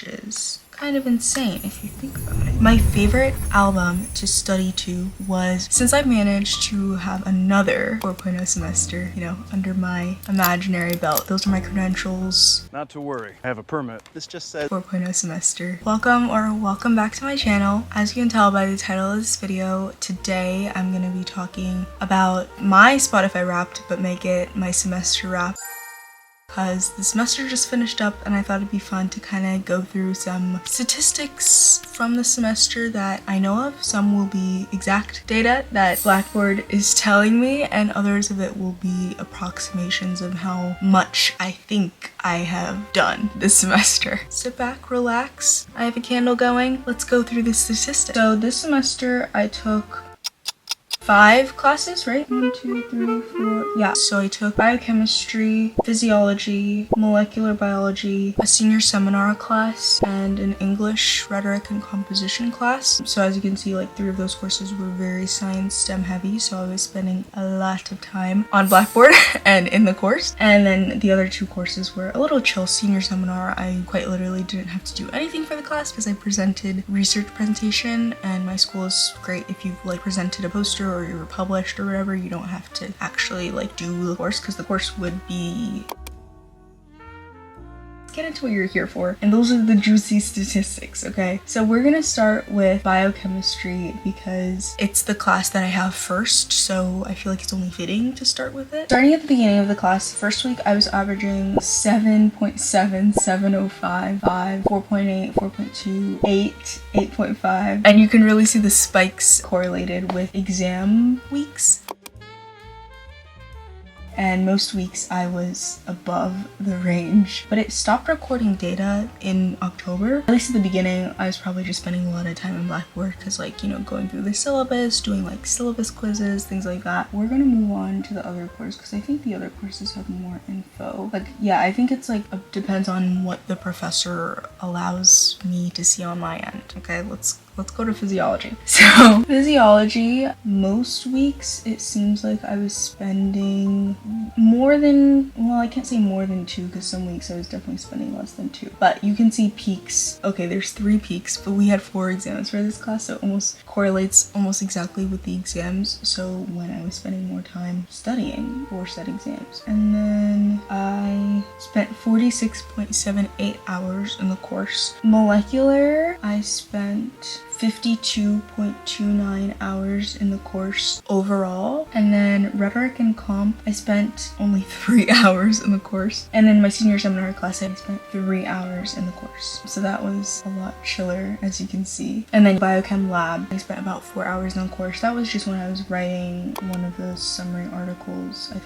which is kind of insane if you think about it. My favorite album to study to was, since I managed to have another 4.0 semester, under my imaginary belt. Those are my credentials. Not to worry, I have a permit. This just says 4.0 semester. Welcome back to my channel. As you can tell by the title of this video, today I'm gonna be talking about my Spotify Wrapped, but make it my semester wrap. Because the semester just finished up and I thought it'd be fun to kind of go through some statistics from the semester that I know of. Some will be exact data that Blackboard is telling me, and others of it will be approximations of how much I think I have done this semester. Sit back, relax. I have a candle going. Let's go through the statistics. So this semester I took 5 classes, right? 1, 2, 3, 4. Yeah. So I took biochemistry, physiology, molecular biology, a senior seminar class, and an English, rhetoric, and composition class. So as you can see, like 3 of those courses were very science STEM heavy. So I was spending a lot of time on Blackboard and in the course. And then the other 2 courses were a little chill. Senior seminar, I quite literally didn't have to do anything for the class because I presented research presentation, and my school is great if you've like presented a poster or you were published or whatever. You don't have to actually like do the course, because the course would be... Get into what you're here for. And those are the juicy statistics, okay? So we're gonna start with biochemistry because it's the class that I have first, so I feel like it's only fitting to start with it. Starting at the beginning of the class, first week I was averaging 7.7, 7.05, 5, 4.8, 4.2, 8, 8.5. And you can really see the spikes correlated with exam weeks. And most weeks I was above the range. But it stopped recording data in October. At least at the beginning, I was probably just spending a lot of time in Blackboard because going through the syllabus, doing like syllabus quizzes, things like that. We're gonna move on to the other course because I think the other courses have more info. I think it's depends on what the professor allows me to see on my end. Okay, let's go to physiology. So physiology, most weeks it seems like I was spending more than, well, I can't say more than 2 because some weeks I was definitely spending less than 2. But you can see peaks. Okay, there's 3 peaks, but we had 4 exams for this class, so it almost correlates almost exactly with the exams. So when I was spending more time studying for said exams. And then I spent 46.78 hours in the course. Molecular, I spent 52.29 hours in the course overall. And then rhetoric and comp, I spent only 3 hours in the course. And then my senior seminar class, I spent 3 hours in the course. So that was a lot chiller, as you can see. And then biochem lab, I spent about 4 hours in the course. That was just when I was writing one of those summary articles. I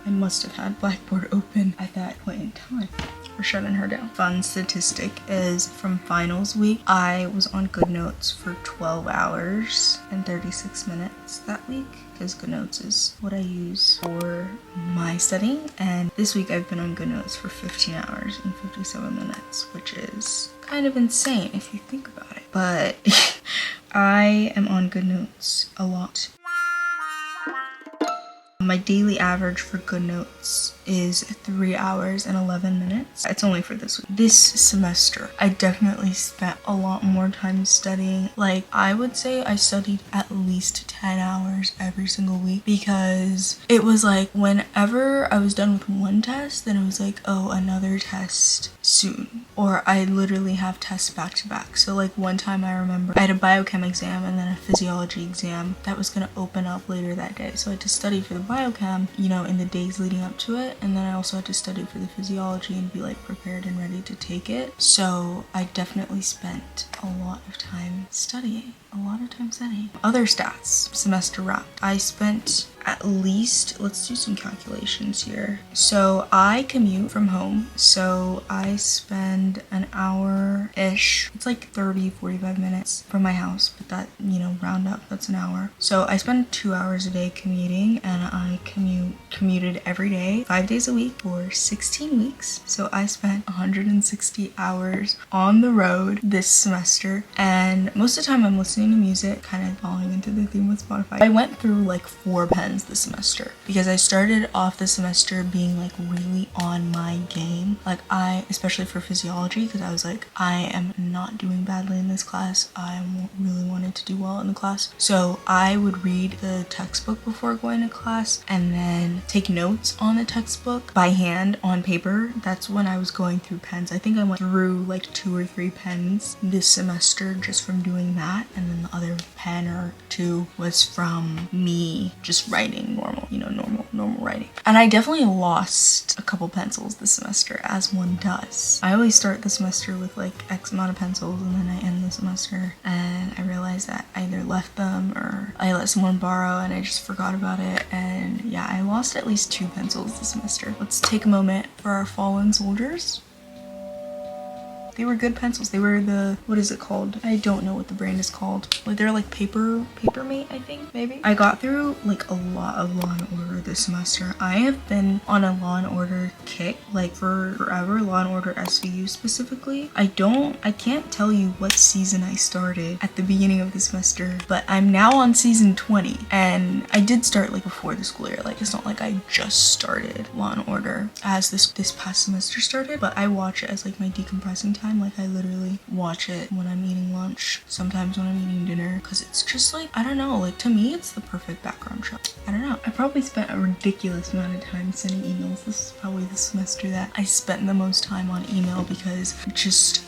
must have had Blackboard open at that point in time. We're shutting her down. Fun statistic is from finals week, I was on goodnotes for 12 hours and 36 minutes that week, because goodnotes is what I use for my studying. And this week I've been on goodnotes for 15 hours and 57 minutes, which is kind of insane if you think about it. But I am on goodnotes a lot. My daily average for goodnotes is 3 hours and 11 minutes. It's only for this week. This semester, I definitely spent a lot more time studying. I would say I studied at least 10 hours every single week, because it was whenever I was done with one test, then it was oh, another test soon. Or I literally have tests back to back. So one time I remember I had a biochem exam and then a physiology exam that was gonna open up later that day. So I had to study for the biochem, in the days leading up to it. And then I also had to study for the physiology and be prepared and ready to take it. So I definitely spent a lot of time studying. Other stats, semester wrapped. I spent at least, let's do some calculations here. So I commute from home, so I spend an hour-ish. It's 30-45 minutes from my house, but that, round up, that's an hour. So I spend 2 hours a day commuting, and I commuted every day, 5 days a week for 16 weeks. So I spent 160 hours on the road this semester, and most of the time I'm listening to music, kind of falling into the theme with Spotify. I went through 4 pens this semester because I started off the semester being really on my game. Especially for physiology, because I was I am not doing badly in this class. I really wanted to do well in the class. So I would read the textbook before going to class and then take notes on the textbook by hand on paper. That's when I was going through pens. I think I went through like 2 or 3 pens this semester just from doing that. And then the other pen or 2 was from me just writing normal, normal writing. And I definitely lost a couple pencils this semester, as one does. I always start the semester with like X amount of pencils and then I end the semester and I realized that I either left them or I let someone borrow and I just forgot about it. And yeah, I lost at least 2 pencils this semester. Let's take a moment for our fallen soldiers. They were good pencils. They were the, what is it called? I don't know what the brand is called. Like they're like Papermate, I think, maybe. I got through like a lot of Law & Order this semester. I have been on a Law & Order kick like for forever, Law & Order SVU specifically. I can't tell you what season I started at the beginning of the semester, but I'm now on season 20 and I did start like before the school year. Like it's not like I just started Law & Order as this past semester started, but I watch it as like my decompressing time. Like I literally watch it when I'm eating lunch, sometimes when I'm eating dinner, because it's just like, I don't know, like to me it's the perfect background show. I don't know. I probably spent a ridiculous amount of time sending emails. This is probably the semester that I spent the most time on email because just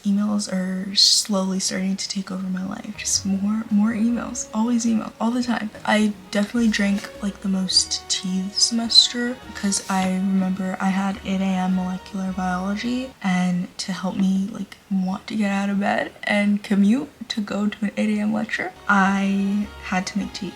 emails are slowly starting to take over my life. Just more emails, always email, all the time. I definitely drank like the most tea this semester because I remember I had 8 a.m. molecular biology, and to help me like want to get out of bed and commute to go to an 8 a.m. lecture, I had to make tea.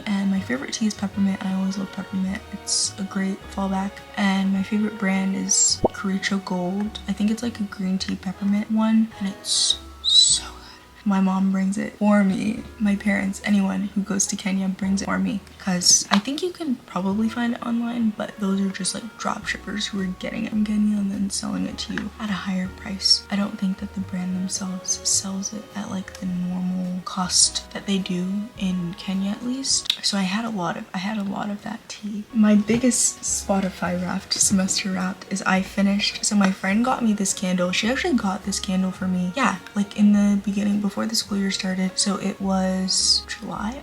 And my favorite tea is peppermint. I always love peppermint. It's a great fallback. And my favorite brand is Caricho Gold. I think it's like a green tea peppermint one, and it's so good. My mom brings it for me. My parents, anyone who goes to Kenya brings it for me because I think you can probably find it online, but those are just like drop shippers who are getting it from Kenya and then selling it to you at a higher price. I don't think that the brand themselves sells it at like the normal cost that they do in Kenya at least. So I had a lot of that tea. My biggest Spotify Wrapped, semester wrapped, is I finished. So my friend got me this candle. She actually got this candle for me. Yeah, like in the beginning before the school year started. So it was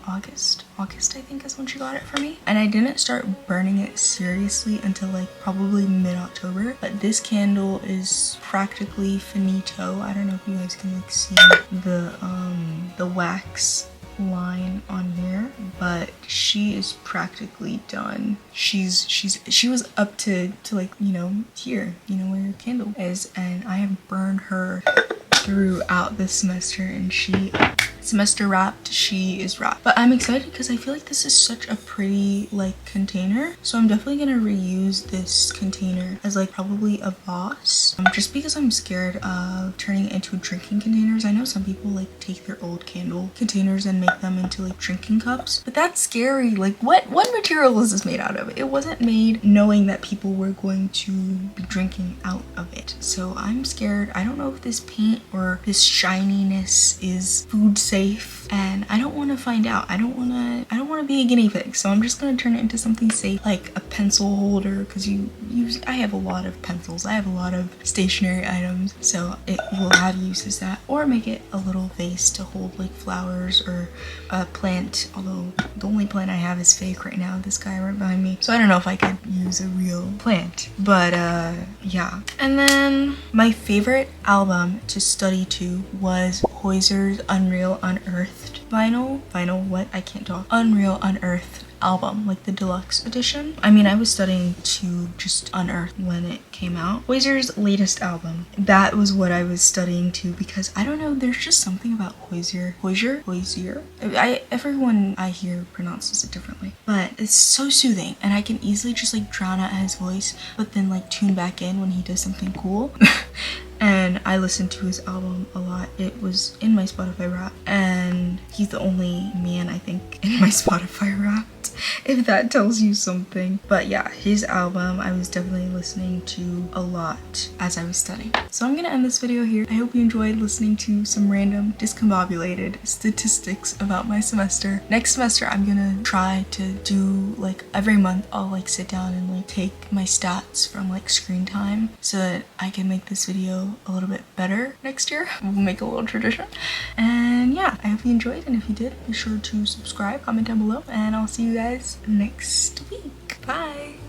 August I think is when she got it for me. And I didn't start burning it seriously until like probably mid-October. But this candle is practically finito. I don't know if you guys can like see the wax line on here, but she is practically done. She was up to like, here, where your candle is, and I have burned her throughout this semester, and she semester wrapped, she is wrapped. But I'm excited because I feel like this is such a pretty like container, so I'm definitely gonna reuse this container as like probably a vase, just because I'm scared of turning it into drinking containers. I know some people like take their old candle containers and make them into like drinking cups, but that's scary. Like what material is this made out of? It wasn't made knowing that people were going to be drinking out of it, so I'm scared. I don't know if this paint or this shininess is food safe, and I don't want to find out. I don't want to be a guinea pig, so I'm just gonna turn it into something safe, like a pencil holder, because I have a lot of pencils, I have a lot of stationery items, so it will have uses that, or make it a little vase to hold like flowers or a plant, although the only plant I have is fake right now, this guy right behind me, so I don't know if I could use a real plant, but yeah. And then my favorite album to study to was Hoyser's Unreal Unearthed Unreal Unearthed album, like the deluxe edition. I mean, I was studying to just unearth when it came out. Hoyser's latest album, that was what I was studying to, because I don't know, there's just something about Hoyser. Everyone I hear pronounces it differently, but it's so soothing, and I can easily just like drown out his voice, but then like tune back in when he does something cool. And I listened to his album a lot. It was in my Spotify Wrapped, and and he's the only man I think in my Spotify Wrapped, if that tells you something. But yeah, his album I was definitely listening to a lot as I was studying. So I'm gonna end this video here. I hope you enjoyed listening to some random discombobulated statistics about my semester. Next semester I'm gonna try to do like every month I'll like sit down and like take my stats from like screen time so that I can make this video a little bit better next year. We'll make a little tradition. And yeah, I hope you enjoyed, and if you did, be sure to subscribe, comment down below, and I'll see you guys next week. Bye!